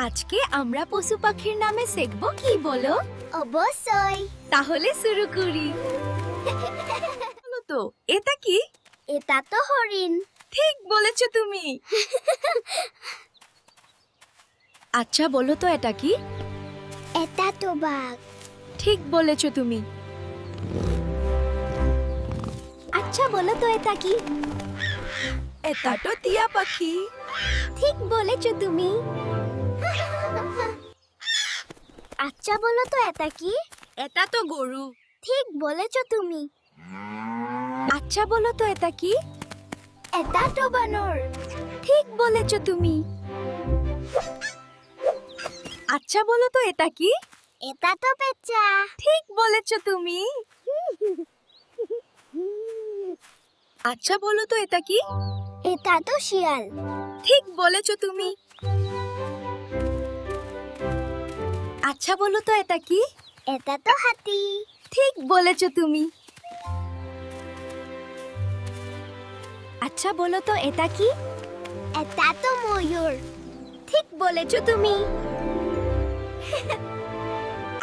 আজকে আমরা পশু পাখির নামে শিখবো কি বলো? অবশ্যই। তাহলে শুরু করি। বলো তো এটা কি? এটা তো হরিণ। ঠিক বলেছো তুমি। আচ্ছা বলো তো এটা কি? এটা তো বাঘ। ঠিক বলেছো তুমি। আচ্ছা বলো তো এটা কি? এটা তো টিয়া পাখি। ঠিক বলেছো তুমি। আচ্ছা বলো তো এটা কি? এটা তো গরু। ঠিক বলেছো তুমি। আচ্ছা বলো তো এটা কি? এটা তো বানর। ঠিক বলেছো তুমি। আচ্ছা বলো তো এটা কি? এটা তো পেঁচা। ঠিক বলেছো তুমি। আচ্ছা বলো তো এটা কি? এটা তো শিয়াল। ঠিক বলেছো তুমি। আচ্ছা বলো তো এটা কি? এটা তো হাতি। ঠিক বলেছো তুমি। আচ্ছা বলো তো এটা কি? এটা তো ময়ূর। ঠিক বলেছো তুমি।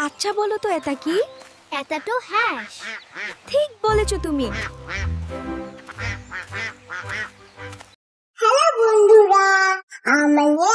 আচ্ছা বলো তো এটা কি? এটা তো হাঁস। ঠিক বলেছো তুমি। হ্যালো বন্ধুরা, আমাদের